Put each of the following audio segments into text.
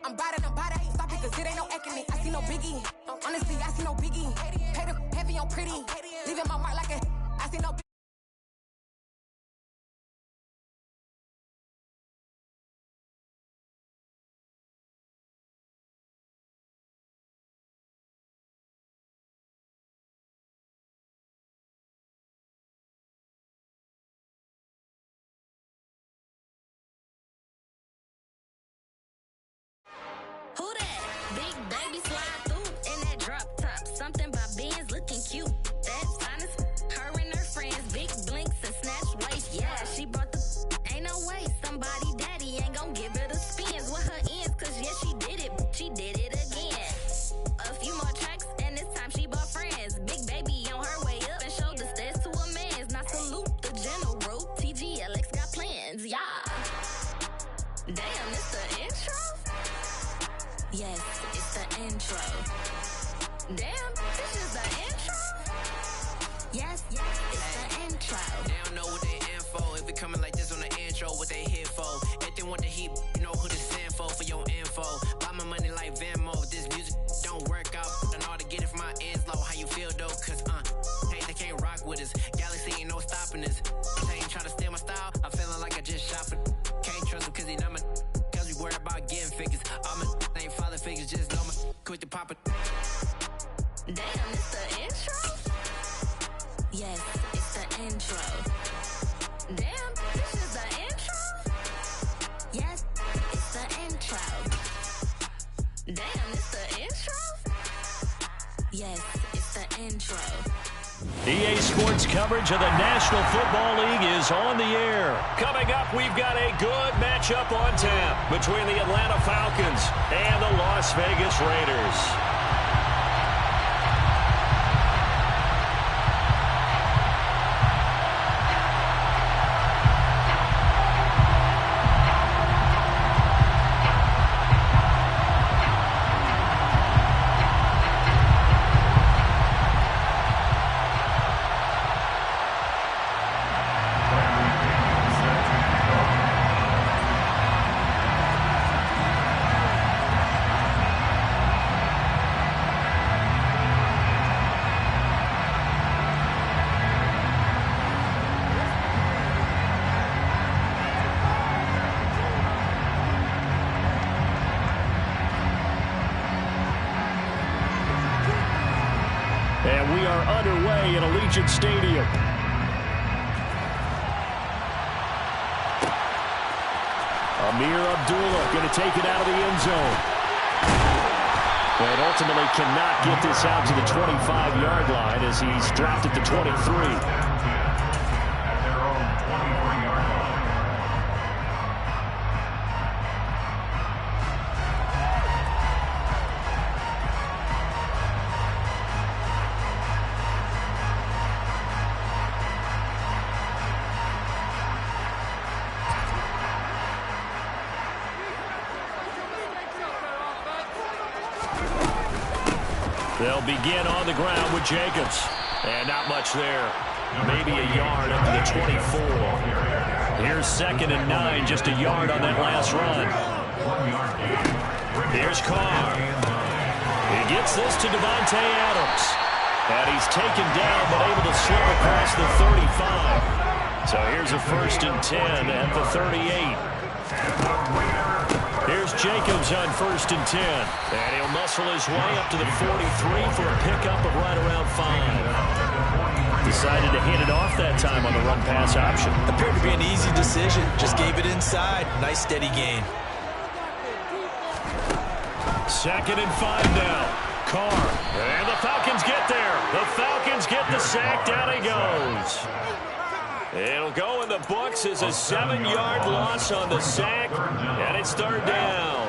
I'm bout it, stop it, cause it ain't no acting it. I see no biggie, honestly, I see no biggie. Pay the heavy on pretty, leaving my mark like a, I see no biggie. Who that? Big baby slide through in that drop top. Something by Benz looking cute. That's honest. Her and her friends, big blinks and snatch waist. Yeah, she brought the ain't no way. Somebody daddy ain't gon' give her the spins with her ends. Cause yeah, she did it. She did it again. A few more tracks and this time she bought friends. Big baby on her way up and showed the stairs to a man's. Now salute the general. TGLX got plans. Yeah. Damn, it's the intro? Yes, it's the intro. Damn, this is the intro? Yes, it's the intro. They don't know what they in for. If it coming like this on the intro, what they here for? If they want the heat, you know who to send for your info. Buy my money like Venmo. If this music don't work out, and all to get it from my ends low. How you feel though? Cause hey, they can't rock with us. Galaxy ain't no stopping us. They ain't trying to steal my style. I'm feeling like I just shot it. Can't trust him cause he not my. Cause we worried about getting figures. All my ain't father figures, just know my quit the pop it. Damn, it's the intro? Yes, it's the intro. Damn, this is the intro? Yes, it's the intro. Damn, it's the intro? Yes, it's the intro. EA Sports coverage of the National Football League is on the air. Coming up, we've got a good matchup on tap between the Atlanta Falcons and the Las Vegas Raiders. And we are underway at Allegiant Stadium. Amir Abdullah going to take it out of the end zone. And ultimately cannot get this out to the 25-yard line as he's dropped at the 23. They'll begin on the ground with Jacobs. And not much there. Maybe a yard up to the 24. Here's 2nd and 9, just a yard on that last run. Here's Carr. He gets this to Devontae Adams. And he's taken down but able to slip across the 35. So here's a 1st and 10 at the 38. Here's Jacobs on 1st and 10. And he'll muscle his way up to the 43 for a pickup of right around 5. Decided to hand it off that time on the run-pass option. Appeared to be an easy decision. Just gave it inside. Nice steady gain. 2nd and 5 now. Carr. And the Falcons get there. The Falcons get the sack. Down he goes. It'll go in the books as a 7-yard loss on the sack, and it's 3rd down.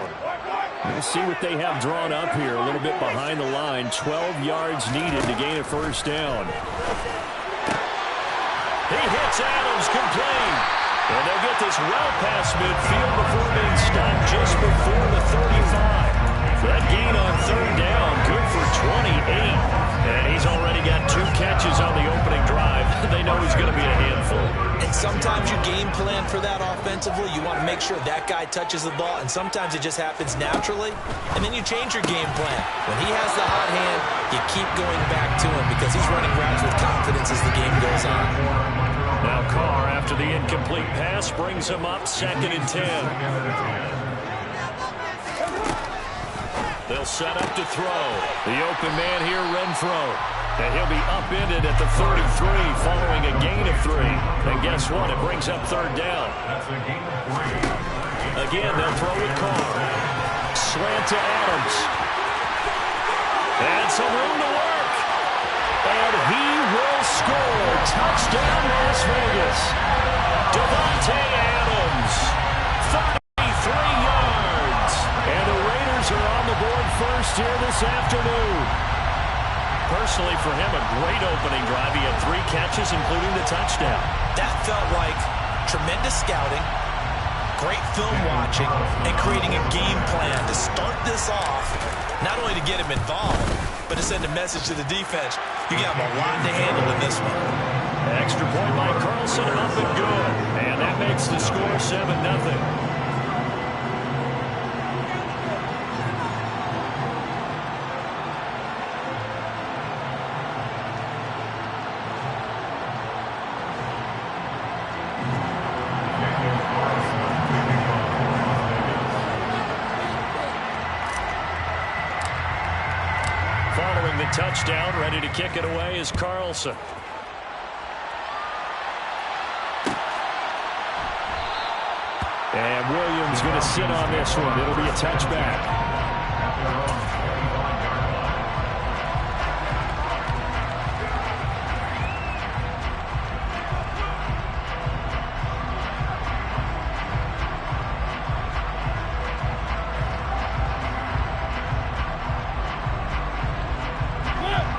We'll see what they have drawn up here a little bit behind the line. 12 yards needed to gain a 1st down. He hits Adams complete. And they'll get this well past midfield before being stopped just before the 35. That gain on 3rd down, good for 28. And he's already got 2 catches on the opening drive. They know he's going to be a handful. And sometimes you game plan for that offensively. You want to make sure that guy touches the ball, and sometimes it just happens naturally, and then you change your game plan. When he has the hot hand, you keep going back to him because he's running routes with confidence as the game goes on. Now Carr, after the incomplete pass, brings him up 2nd and 10. They'll set up to throw. The open man here, Renfro. And he'll be upended at the 33 following a gain of 3. And guess what? It brings up 3rd down. Again, they'll throw with Carr. Slant to Adams. And some room to work. And he will score. Touchdown, Las Vegas. Davante Adams. 33 yards. And the Raiders are on the board first here this afternoon. Personally, for him, a great opening drive. He had 3 catches, including the touchdown. That felt like tremendous scouting, great film watching, and creating a game plan to start this off, not only to get him involved, but to send a message to the defense. You got a lot to handle in this one. Extra point by Carlson, up and good. And that makes the score 7-0. Touchdown, ready to kick it away is Carlson. And Williams going to sit on this one. It'll be a touchback.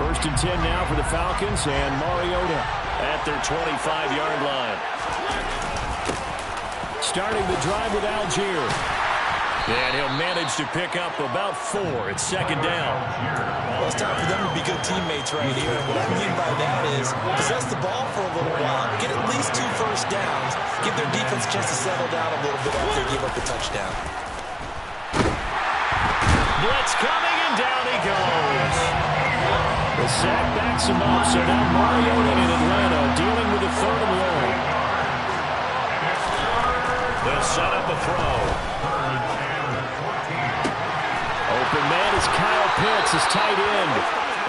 First and 10 now for the Falcons, and Mariota at their 25-yard line. Starting the drive with Algier. And he'll manage to pick up about 4. It's 2nd down. Well, it's time for them to be good teammates right here. And what I mean by that is possess the ball for a little while, get at least 2 first downs, give their defense a chance to settle down a little bit after they give up the touchdown. Blitz coming, and down he goes. The sack backs him up, so now Mariota in Atlanta dealing with a 3rd and long. They'll set up a throw. Open man is Kyle Pitts, his tight end.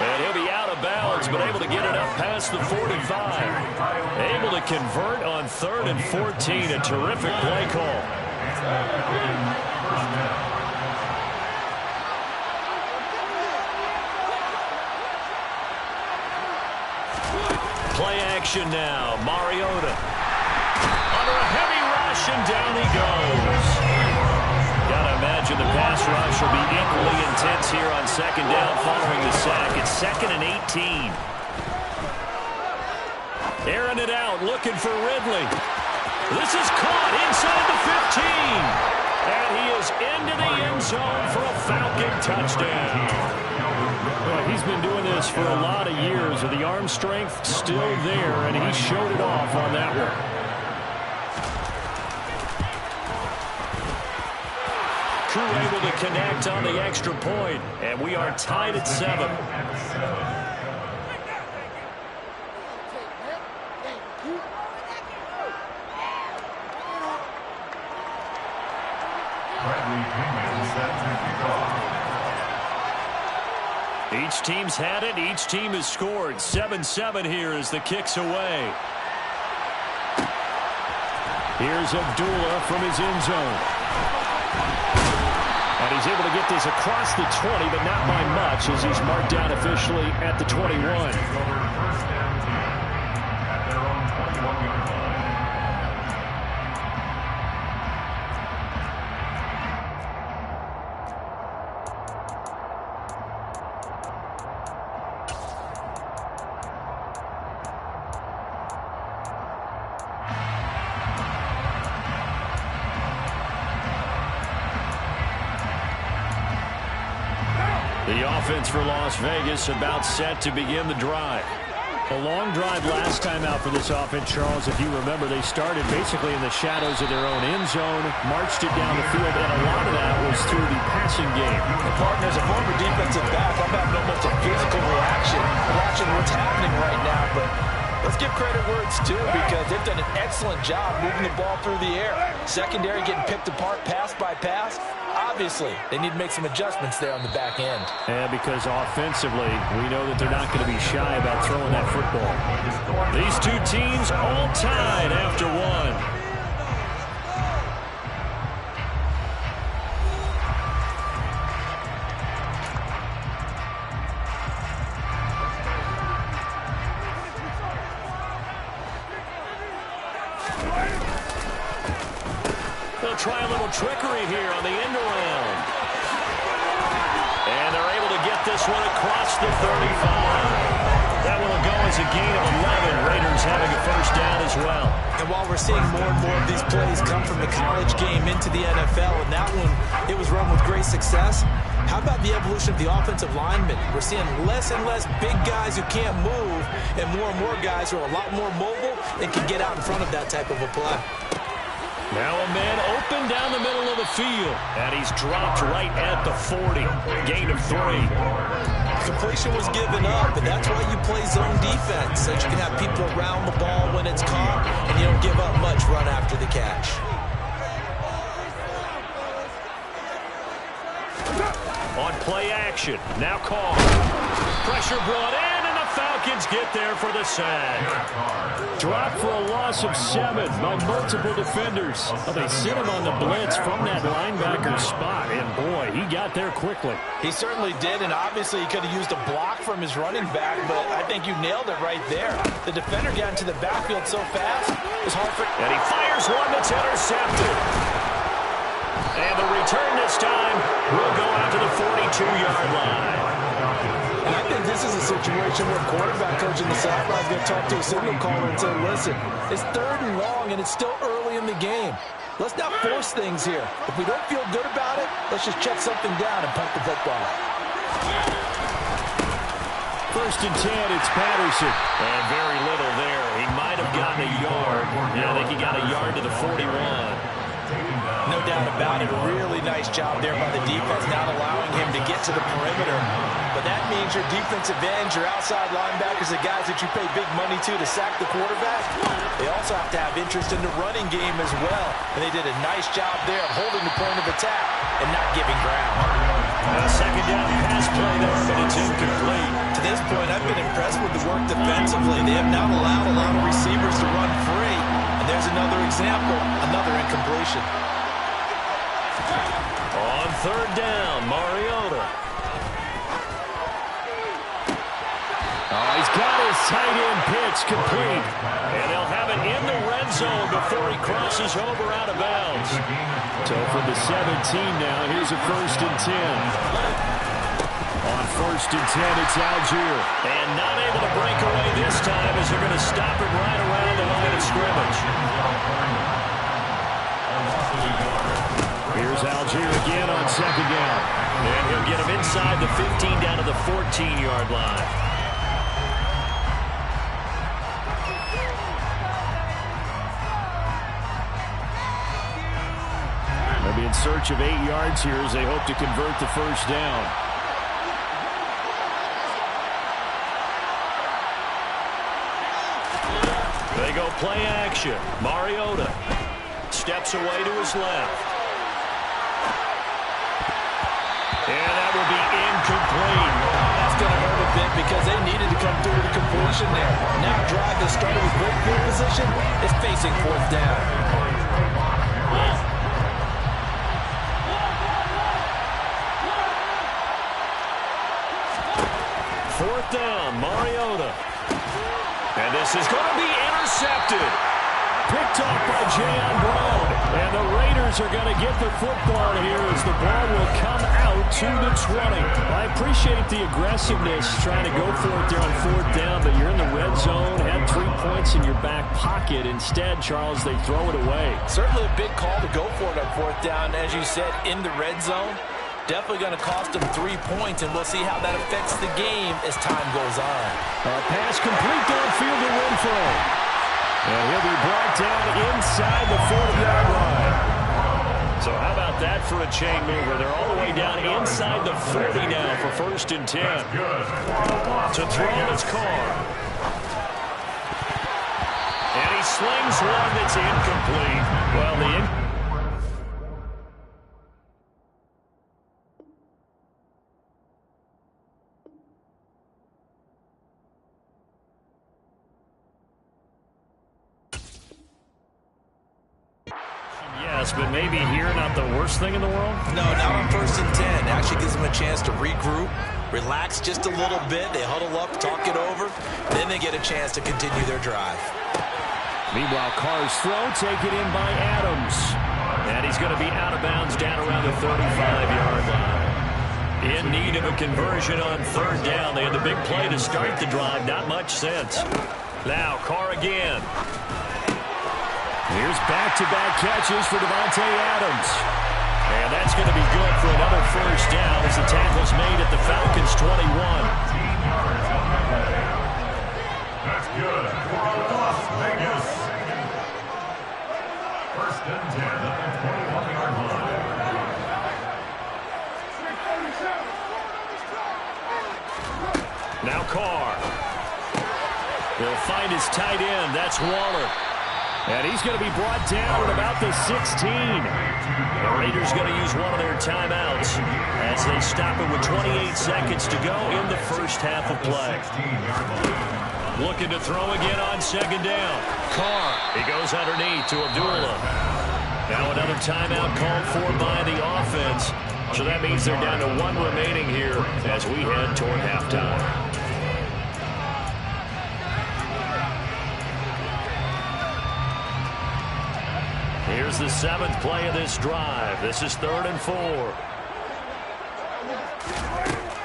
And he'll be out of bounds, but able to get it up past the 45. Able to convert on 3rd and 14. A terrific play call. Play action now. Mariota under a heavy rush, and down he goes. Gotta imagine the pass rush will be equally intense here on 2nd down following the sack. It's 2nd and 18. Airing it out, looking for Ridley. This is caught inside the 15. And he is into the end zone for a Falcon touchdown. Well, he's been doing this for a lot of years. The arm strength still there, and he showed it off on that one. Crew able to connect on the extra point, and we are tied at 7. Each team's had it. Each team has scored. 7-7 here as the kick's away. Here's Abdullah from his end zone. And he's able to get this across the 20, but not by much as he's marked down officially at the 21. The offense for Las Vegas about set to begin the drive. A long drive last time out for this offense, Charles. If you remember, they started basically in the shadows of their own end zone, marched it down the field, and a lot of that was through the passing game. And partner, as a former defensive back, I'm having almost a physical reaction watching what's happening right now, but let's give credit where it's due because they've done an excellent job moving the ball through the air. Secondary getting picked apart pass by pass. Obviously, they need to make some adjustments there on the back end. Yeah, because offensively, we know that they're not going to be shy about throwing that football. These two teams all tied after one. They'll try a little trickery here on the end around. And they're able to get this one across the 35. That will go as a gain of 11. Raiders having a first down as well. And while we're seeing more and more of these plays come from the college game into the NFL, and that one, it was run with great success, how about the evolution of the offensive linemen? We're seeing less and less big guys who can't move and more guys who are a lot more mobile and can get out in front of that type of a play. Now a man open down the middle of the field, and he's dropped right at the 40. Gain of 3. Completion was given up, but that's why you play zone defense, so that you can have people around the ball when it's caught, and you don't give up much run after the catch. On play action, now Carr. Pressure brought in, and the Falcons get there for the sack. Dropped for a loss of 7 by multiple defenders. Well, they sent him on the blitz from that linebacker spot, and boy, he got there quickly. He certainly did, and obviously he could have used a block from his running back, but I think you nailed it right there. The defender got into the backfield so fast, it was hard for... And he fires one that's intercepted. And the return this time will go out to the 42-yard line. And I think this is a situation where quarterback coach in the sideline is going to talk to a signal caller and say, listen, it's 3rd and long, and it's still early in the game. Let's not force things here. If we don't feel good about it, let's just check something down and punt the football. 1st and 10, it's Patterson. And very little there. He might have gotten a yard. Yeah, I think he got a yard to the 41. No doubt about it. Really nice job there by the defense, not allowing him to get to the perimeter. But that means your defensive ends, your outside linebackers, the guys that you pay big money to sack the quarterback, they also have to have interest in the running game as well. And they did a nice job there of holding the point of attack and not giving ground. A second down pass play there, but it's incomplete. To this point, I've been impressed with the work defensively. They have not allowed a lot of receivers to run free. And there's another example, another incompletion. On 3rd down, Mariota. Oh, he's got his tight end pitch complete. And they'll have it in the red zone before he crosses over out of bounds. So from the 17 now, here's a 1st and 10. On 1st and 10, it's Algier. And not able to break away this time as they're going to stop it right around the line of scrimmage. Here's Algier again on 2nd down. And he'll get him inside the 15 down to the 14-yard line. They'll be in search of 8 yards here as they hope to convert the 1st down. They go play action. Mariota steps away to his left. And that will be incomplete. That's going to hurt a bit because they needed to come through with a completion there. Now a drive that started with great field position is facing 4th down. 4th down, Mariota. And this is going to be intercepted. Picked off by Jayon Brown. And the Raiders are going to get the football here as the ball will come out to the 20. I appreciate the aggressiveness trying to go for it there on 4th down, but you're in the red zone, had 3 points in your back pocket. Instead, Charles, they throw it away. Certainly a big call to go for it on 4th down, as you said, in the red zone. Definitely going to cost him 3 points, and we'll see how that affects the game as time goes on. A pass complete downfield to Renfro. And he'll be brought down inside the 40-yard line. So how about that for a chain mover? They're all the way down inside the 40 now for 1st and 10. To throw is Carr. And he slings one that's incomplete. Well, yes, but maybe here not the worst thing in the world? No, not on 1st and 10. Actually gives them a chance to regroup, relax just a little bit. They huddle up, talk it over. Then they get a chance to continue their drive. Meanwhile, Carr's throw taken in by Adams. And he's going to be out of bounds down around the 35-yard line. In need of a conversion on 3rd down. They had the big play to start the drive. Not much sense. Now, Carr again. Here's back-to-back catches for Davante Adams. And that's going to be good for another 1st down as the tackle's made at the Falcons' 21. That's good for Las Vegas. 1st and 10 at the 21-yard line. Now Carr. He'll find his tight end. That's Waller. And he's going to be brought down at about the 16. The Raiders going to use one of their timeouts as they stop it with 28 seconds to go in the 1st half of play. Looking to throw again on 2nd down. Carr. He goes underneath to Abdullah. Now another timeout called for by the offense. So that means they're down to 1 remaining here as we head toward halftime. Here's the 7th play of this drive. This is 3rd and 4.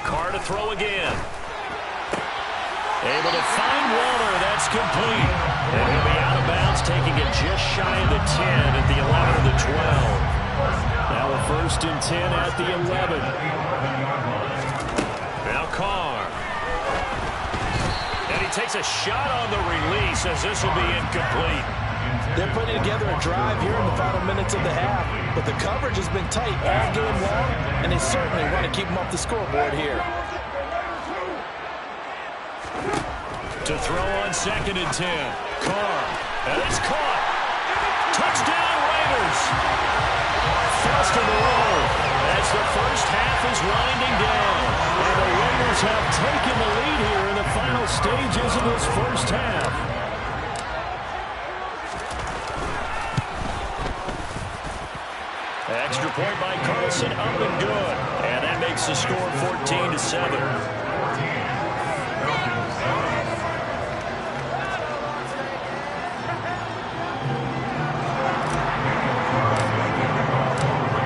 Carr to throw again. Able to find Waller. That's complete. And he'll be out of bounds, taking it just shy of the 10 at the 11 of the 12. Now a 1st and 10 at the 11. Now Carr. And he takes a shot on the release as this will be incomplete. They're putting together a drive here in the final minutes of the half, but the coverage has been tight all game long, and they certainly want to keep them off the scoreboard here. To throw on 2nd and 10. Carr. And it's caught. Touchdown, Raiders. First in the row as the 1st half is winding down. And the Raiders have taken the lead here in the final stages of this 1st half. Extra point by Carlson, up and good. And that makes the score 14-7.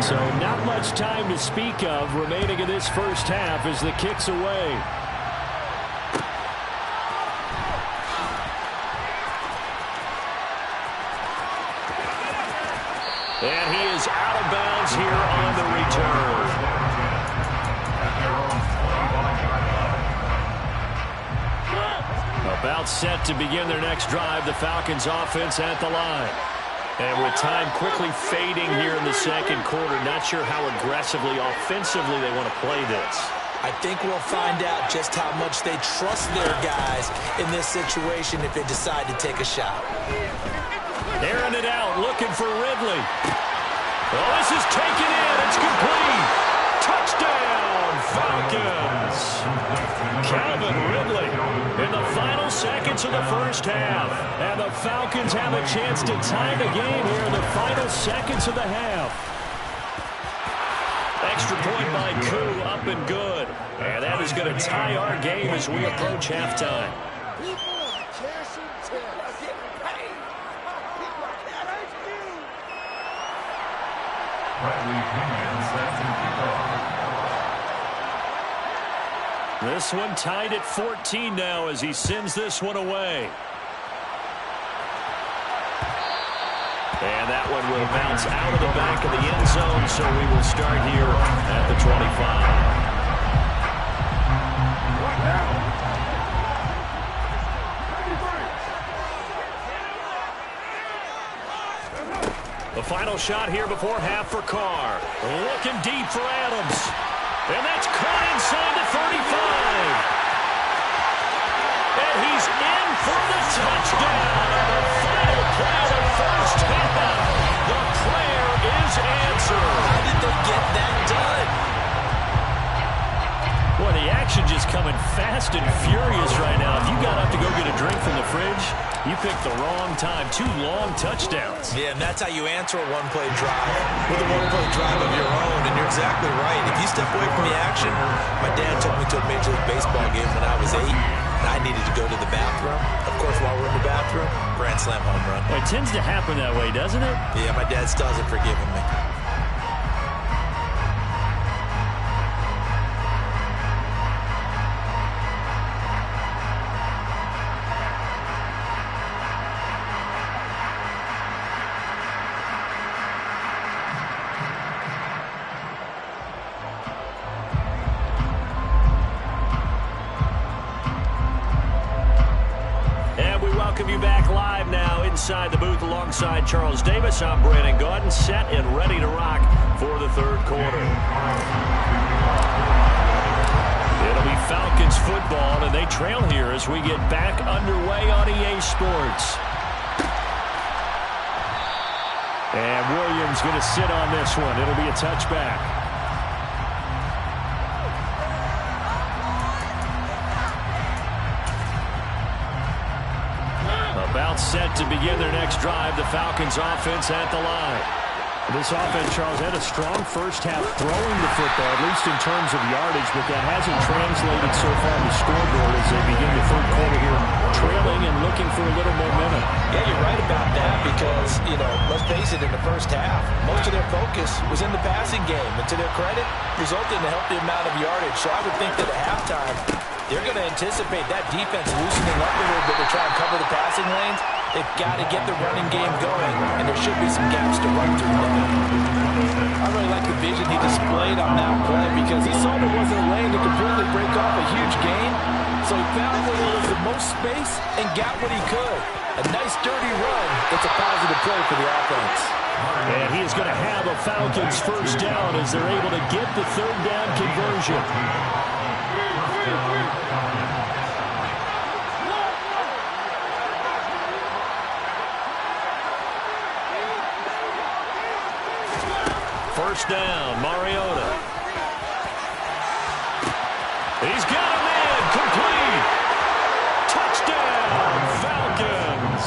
So not much time to speak of remaining in this 1st half as the kick's away. And he is out of bounds here on the return. About set to begin their next drive, the Falcons offense at the line. And with time quickly fading here in the 2nd quarter, not sure how aggressively, offensively they want to play this. I think we'll find out just how much they trust their guys in this situation if they decide to take a shot. Airing it out, looking for Ridley. Well, this is taken in. It's complete. Touchdown, Falcons. Calvin Ridley in the final seconds of the 1st half. And the Falcons have a chance to tie the game here in the final seconds of the half. Extra point by Koo, up and good. And that is going to tie our game as we approach halftime. This one tied at 14 now as he sends this one away. And that one will bounce out of the back of the end zone, so we will start here at the 25. shot here before half for Carr. Looking deep for Adams. And that's caught inside the 35. And he's in for the touchdown. The final play of the first half. The prayer is answered. How did they get that done? Boy, the action just coming fast and furious right now. If you got up to go get a drink from the fridge, you picked the wrong time. 2 long touchdowns. Yeah, and that's how you answer a one-play drive with a one-play drive of your own. And you're exactly right. If you step away from the action, my dad took me to a Major League Baseball game when I was 8, and I needed to go to the bathroom. Of course, while we're in the bathroom, grand slam home run. Well, it tends to happen that way, doesn't it? Yeah, my dad still hasn't forgiven me. You back live now inside the booth alongside Charles Davis. I'm Brandon Gaudin, set and ready to rock for the third quarter. It'll be Falcons football, and they trail here as we get back underway on EA Sports. And Williams going to sit on this one. It'll be a touchback. About set to begin their next drive. The Falcons offense at the line. This offense, Charles, had a strong first half throwing the football, at least in terms of yardage, but that hasn't translated so far on the scoreboard as they begin the third quarter here, trailing and looking for a little momentum. Yeah, you're right about that because, let's face it, in the first half, most of their focus was in the passing game. And to their credit, resulted in a healthy amount of yardage. So I would think that at halftime, they're going to anticipate that defense loosening up a little bit to try and cover the passing lanes. They've got to get the running game going, and there should be some gaps to run through now. I really like the vision he displayed on that play because he saw there wasn't a lane to completely break off a huge gain. So he found where there was the most space and got what he could. A nice, dirty run. It's a positive play for the offense. And he is going to have a Falcons first down as they're able to get the third down conversion. First down, Mariota. He's got a man, complete. Touchdown, Falcons.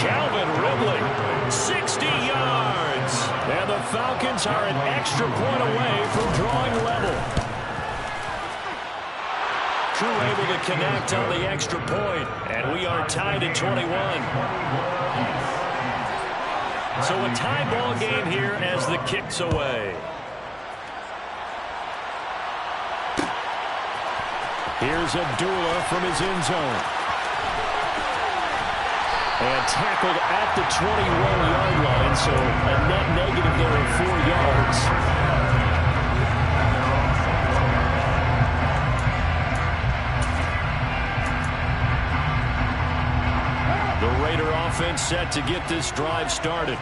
Calvin Ridley, 60 yards. And the Falcons are an extra point away from drawing level. Crew able to connect on the extra point, and we are tied at 21. So a tie ball game here as the kick's away. Here's Abdullah from his end zone. And tackled at the 21-yard line, so a net negative there of 4 yards. Offense set to get this drive started.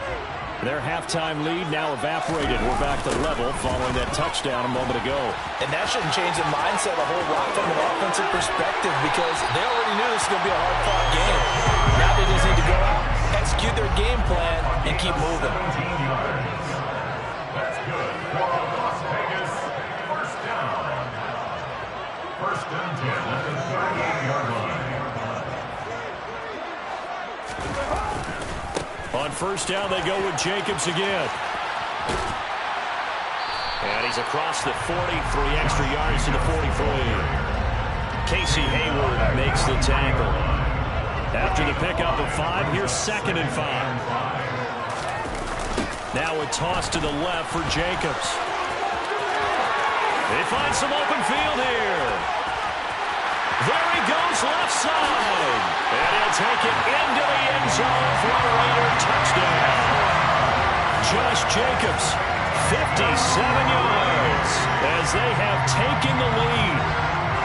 Their halftime lead now evaporated. We're back to level following that touchdown a moment ago. And that shouldn't change the mindset a whole lot from an offensive perspective because they already knew this was going to be a hard-fought game. Now they just need to go out, execute their game plan, and keep moving. That's good. Las Vegas, first down. First and 10 at the 38-yard line. On first down, they go with Jacobs again. And he's across the 40, 3 extra yards to the 43. Casey Hayward makes the tackle. After the pickup of 5, here's 2nd and 5. Now a toss to the left for Jacobs. They find some open field here. There he goes, left side. And he'll take it into the end zone for a Raider touchdown. Josh Jacobs, 57 yards, as they have taken the lead.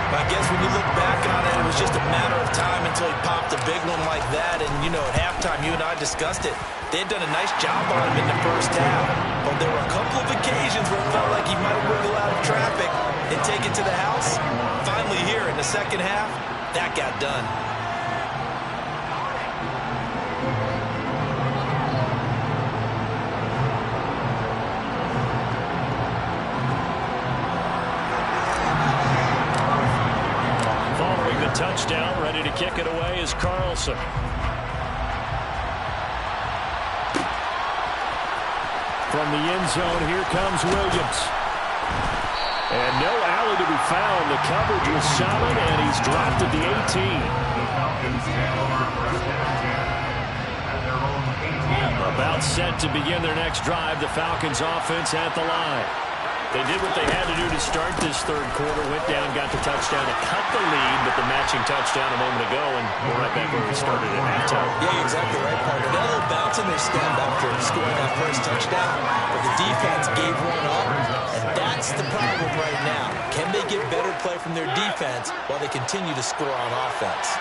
I guess when you look back on it, it was just a matter of time until he popped a big one like that. And, you know, at halftime, you and I discussed it. They had done a nice job on him in the first half. But there were a couple of occasions where it felt like he might have wiggled out of traffic and take it to the house. Finally here in the second half, that got done. Touchdown, ready to kick it away is Carlson. From the end zone, here comes Williams. And no alley to be found. The coverage was solid, and he's dropped at the 18. About set to begin their next drive. The Falcons offense at the line. They did what they had to do to start this third quarter. Went down, got the touchdown to cut the lead, but the matching touchdown a moment ago, and we're right back where we started at halftime. Yeah, you're exactly right, partner. They had a little bounce in their step after scoring that first touchdown, but the defense gave one up, and that's the problem right now. Can they get better play from their defense while they continue to score on offense?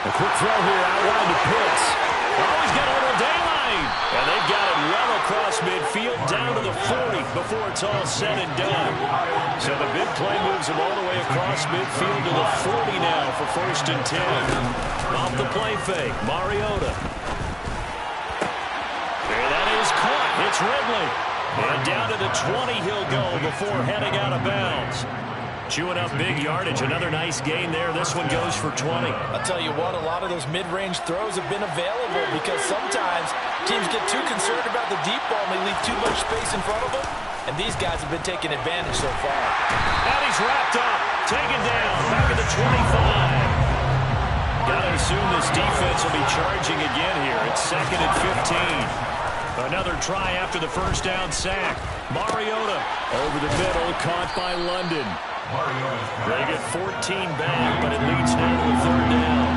A quick throw here out wide to Pitts. Oh, he's got a little daylight. And they've got it well across midfield down to the 40 before it's all said and done. So the big play moves him all the way across midfield to the 40 now for 1st and 10. Off the play fake, Mariota. There that is caught. It's Ridley. And down to the 20 he'll go before heading out of bounds. Chewing up big yardage. Another nice gain there. This one goes for 20. I'll tell you what, a lot of those mid-range throws have been available because sometimes teams get too concerned about the deep ball and they leave too much space in front of them. And these guys have been taking advantage so far. And he's wrapped up. Taken down. Back at the 25. Got to assume this defense will be charging again here. It's 2nd and 15. Another try after the first down sack. Mariota over the middle, caught by London. They get 14 back, but it leads now to the 3rd down.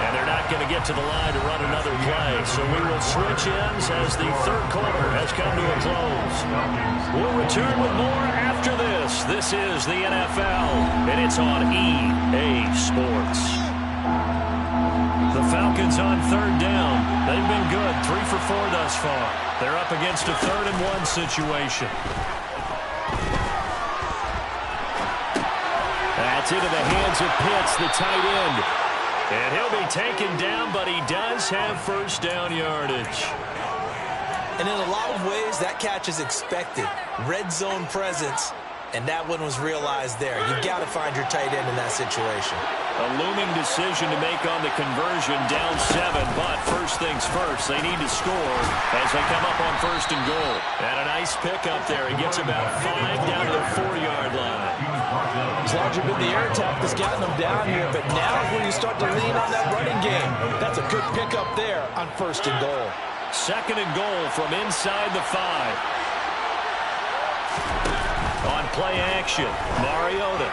And they're not going to get to the line to run another play, so we will switch ends as the third quarter has come to a close. We'll return with more after this. This is the NFL, and it's on EA Sports. The Falcons on 3rd down. They've been good, 3 for 4 thus far. They're up against a 3rd and 1 situation. That's into the hands of Pitts, the tight end. And he'll be taken down, but he does have first down yardage. And in a lot of ways, that catch is expected. Red zone presence, and that one was realized there. You've got to find your tight end in that situation. A looming decision to make on the conversion, down 7, but first things first, they need to score as they come up on 1st and goal. And a nice pickup there. He gets about 5 down to the 4-yard line. It's largely been the air attack that's gotten them down here, but now is when you start to lean on that running game. That's a good pickup there on 1st and goal. 2nd and goal from inside the 5. On play action, Mariota.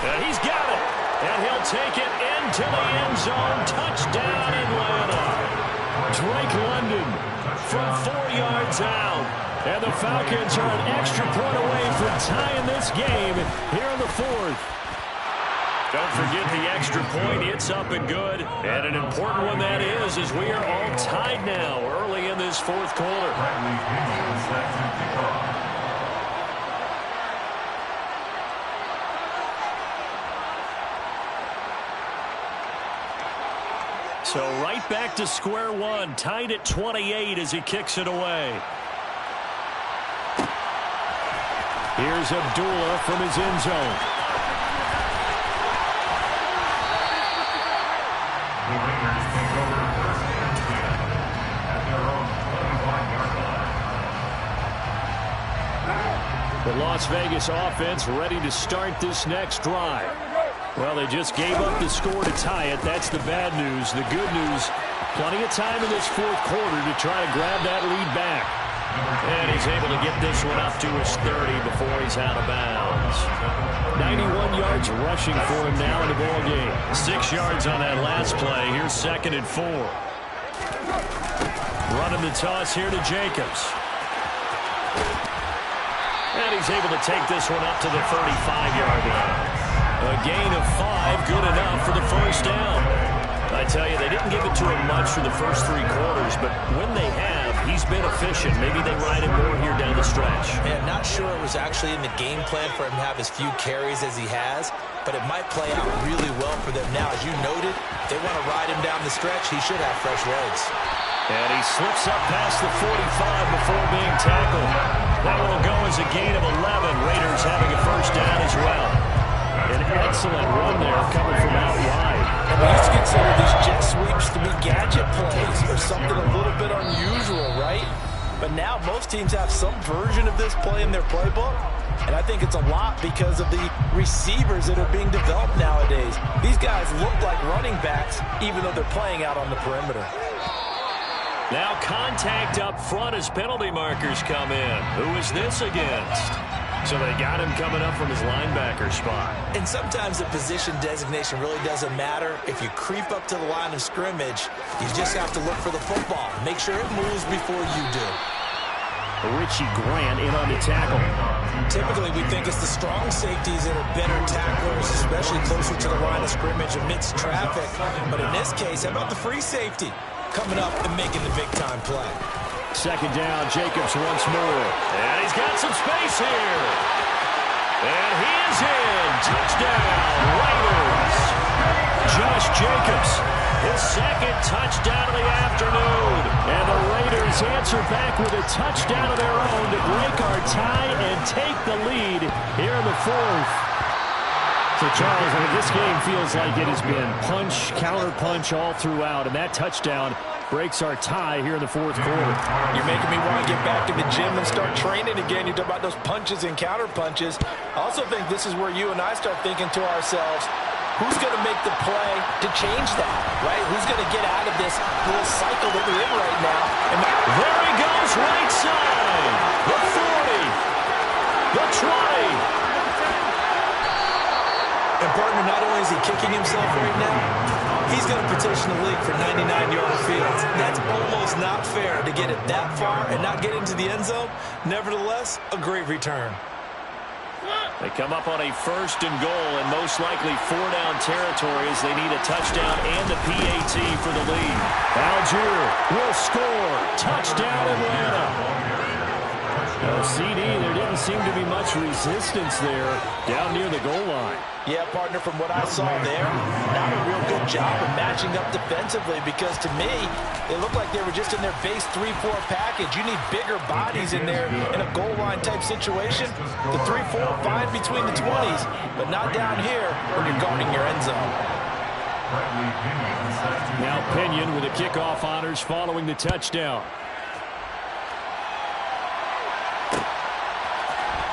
And he's got it. And he'll take it into the end zone. Touchdown, Atlanta. Drake London from 4 yards out. And the Falcons are an extra point away from tying this game here in the 4th. Don't forget the extra point. It's up and good. And an important one that is, as we are all tied now early in this 4th quarter. So right back to square one, tied at 28 as he kicks it away. Here's Abdullah from his end zone. The Raiders take over 1st and 10 at their own 21-yard line. The Las Vegas offense ready to start this next drive. Well, they just gave up the score to tie it. That's the bad news. The good news, plenty of time in this 4th quarter to try to grab that lead back. And he's able to get this one up to his 30 before he's out of bounds. 91 yards rushing for him now in the ball game. 6 yards on that last play. Here's 2nd and 4. Running the toss here to Jacobs. And he's able to take this one up to the 35-yard line. A gain of 5, good enough for the first down. I tell you, they didn't give it to him much for the first 3 quarters, but when they have, he's been efficient. Maybe they ride him more here down the stretch. Yeah, not sure it was actually in the game plan for him to have as few carries as he has, but it might play out really well for them now. As you noted, if they want to ride him down the stretch, he should have fresh legs. And he slips up past the 45 before being tackled. That will go as a gain of 11. Raiders having a first down as well. An excellent run there coming from out wide. And we used to consider these jet sweeps to be gadget plays or something a little bit unusual, right? But now most teams have some version of this play in their playbook. And I think it's a lot because of the receivers that are being developed nowadays. These guys look like running backs even though they're playing out on the perimeter. Now contact up front as penalty markers come in. Who is this against? So they got him coming up from his linebacker spot. And sometimes the position designation really doesn't matter. If you creep up to the line of scrimmage, you just have to look for the football. Make sure it moves before you do. Richie Grant in on the tackle. Typically, we think it's the strong safeties that are better tacklers, especially closer to the line of scrimmage amidst traffic. But in this case, how about the free safety coming up and making the big-time play? 2nd down, Jacobs once more. And he's got some space here. And he is in. Touchdown, Raiders. Josh Jacobs, his 2nd touchdown of the afternoon. And the Raiders answer back with a touchdown of their own to break our tie and take the lead here in the 4th. So, Charles, I mean, this game feels like it has been punch, counter-punch all throughout, and that touchdown breaks our tie here in the 4th quarter. You're making me want to get back in the gym and start training again. You talk about those punches and counter-punches. I also think this is where you and I start thinking to ourselves, who's going to make the play to change that, right? Who's going to get out of this little cycle that we're in right now? And there he goes, right side. The 40. The 20. And partner, not only is he kicking himself right now, he's going to petition the league for 99-yard fields. That's almost not fair to get it that far and not get into the end zone. Nevertheless, a great return. They come up on a 1st and goal and most likely 4-down territory as they need a touchdown and a PAT for the lead. Algier will score. Touchdown, Atlanta. No, CD, there didn't seem to be much resistance there down near the goal line. Yeah, partner, from what I saw there, not a real good job of matching up defensively because to me, it looked like they were just in their base 3-4 package. You need bigger bodies in there in a goal line type situation. The 3-4 fine between the 20s, but not down here when you're guarding your end zone. Now Pinion with the kickoff honors following the touchdown.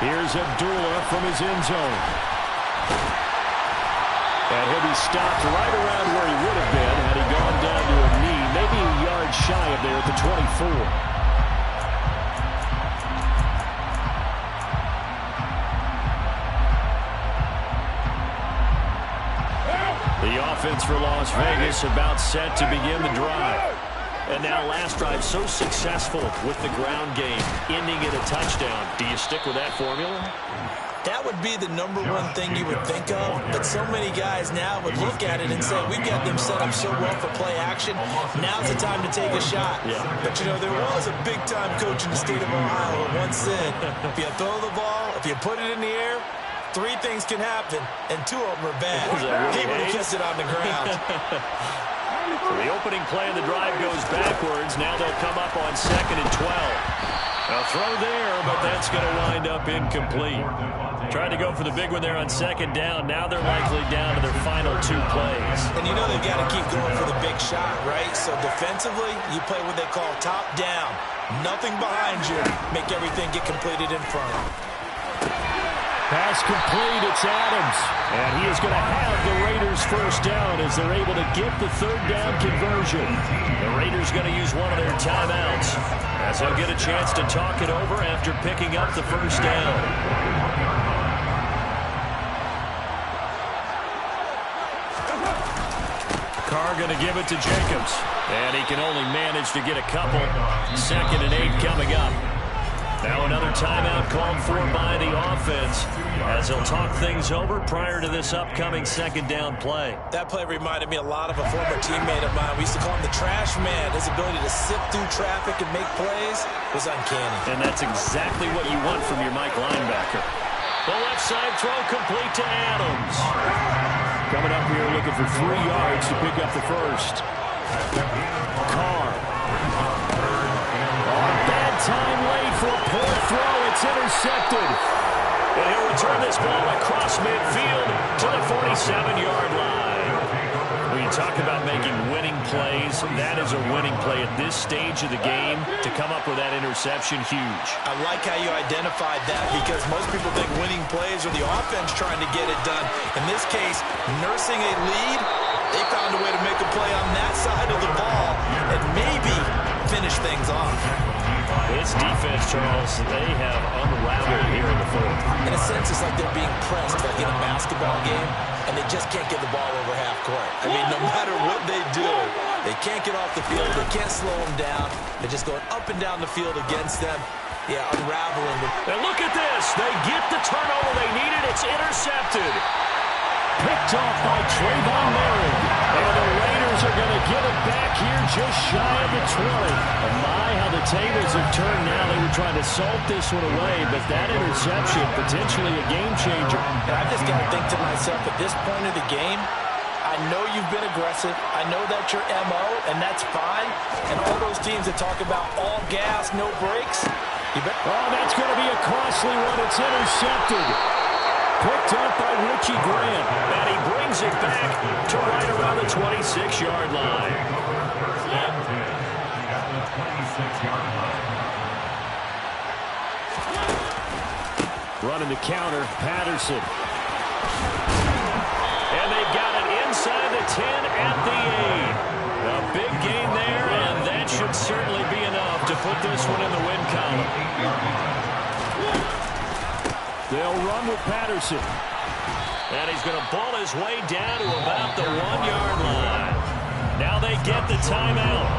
Here's Abdullah from his end zone. And he'll be stopped right around where he would have been had he gone down to a knee, maybe a yard shy of there at the 24. The offense for Las Vegas about set to begin the drive. And now last drive so successful with the ground game, ending in a touchdown. Do you stick with that formula? That would be the #1 thing you would think of, but so many guys now would look at it and say, we've got them set up so well for play action, now's the time to take a shot. Yeah. But, you know, there was a big-time coach in the state of Ohio who once said, if you throw the ball, if you put it in the air, 3 things can happen, and 2 of them are bad. He would have kissed it on the ground. So the opening play of the drive goes backwards. Now they'll come up on 2nd and 12. A throw there, but that's going to wind up incomplete. Tried to go for the big one there on 2nd down. Now they're likely down to their final 2 plays. And you know they've got to keep going for the big shot, right? So defensively, you play what they call top down. Nothing behind you. Make everything get completed in front. Pass complete. It's Adams. And he is going to have the Raiders first down as they're able to get the third down conversion. The Raiders going to use one of their timeouts as they'll get a chance to talk it over after picking up the first down. Carr going to give it to Jacobs. And he can only manage to get a couple. 2nd and 8 coming up. Now another timeout called for by the offense as they'll talk things over prior to this upcoming second down play. That play reminded me a lot of a former teammate of mine. We used to call him the trash man. His ability to sift through traffic and make plays was uncanny. And that's exactly what you want from your Mike linebacker. The left side throw complete to Adams. Coming up here looking for 3 yards to pick up the first. Carr. Bad time late for a poor throw. It's intercepted. And he'll return this ball across midfield to the 47-yard line. When you talk about making winning plays, that is a winning play at this stage of the game. To come up with that interception, huge. I like how you identified that because most people think winning plays are the offense trying to get it done. In this case, nursing a lead, they found a way to make a play on that side of the ball and maybe finish things off. This defense, Charles, they have unraveled here in the fourth. In a sense, it's like they're being pressed like in a basketball game, and they just can't get the ball over half court. I mean, no matter what they do, they can't get off the field. They can't slow them down. They're just going up and down the field against them. Yeah, unraveling. And look at this. They get the turnover they needed. It's intercepted. Picked off by Trayvon Merrick. And the Raiders are going to get it back here just shy of the 20. And my, how the tables have turned now. They were trying to salt this one away, but that interception, potentially a game changer. And I just got to think to myself, at this point of the game, I know you've been aggressive. I know that's your MO, and that's fine. And all those teams that talk about all gas, no brakes. Oh, that's going to be a costly one. It's intercepted. Picked up by Richie Grant. And he brings it back to right around the 26-yard line. Running the counter, Patterson. And they've got it inside the 10 at the 8. A big gain there, and that should certainly be enough to put this one in the win column. They'll run with Patterson. And he's going to ball his way down to about the 1-yard line. Now they get the timeout.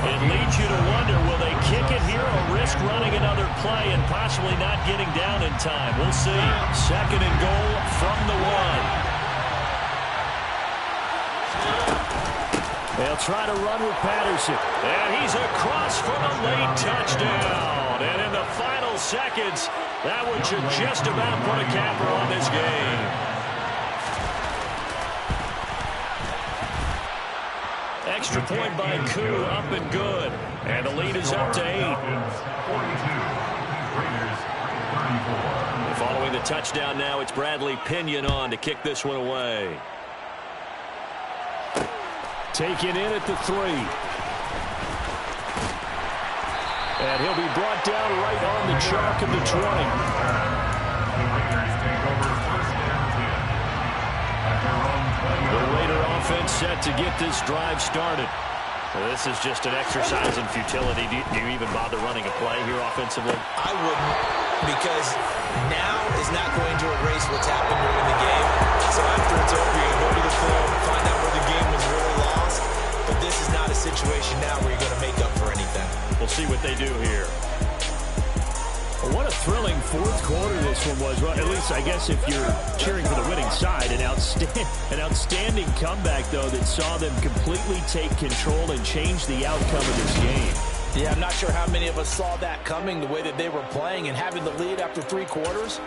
It leads you to wonder, will they kick it here or risk running another play and possibly not getting down in time? We'll see. 2nd and goal from the 1. They'll try to run with Patterson. And he's across for the late touchdown. And in the final seconds, that one should just about put a capper on this game. Extra point by Koo, up and good. And the lead is up to 8. Following the touchdown now, it's Bradley Pinion on to kick this one away. Taken in at the 3. And he'll be brought down right on the chalk of the 20. The Raider offense set to get this drive started. Well, this is just an exercise in futility. Do you even bother running a play here offensively? I wouldn't, because now is not going to erase what's happened during the game. So after it's over, you go to the film, find out where the game was really lost. But this is not a situation now where you're going to make up for anything. We'll see what they do here. Well, what a thrilling fourth quarter this one was. Well, at least, I guess, if you're cheering for the winning side, an outstanding comeback, though, that saw them completely take control and change the outcome of this game. Yeah, I'm not sure how many of us saw that coming, the way that they were playing and having the lead after 3 quarters.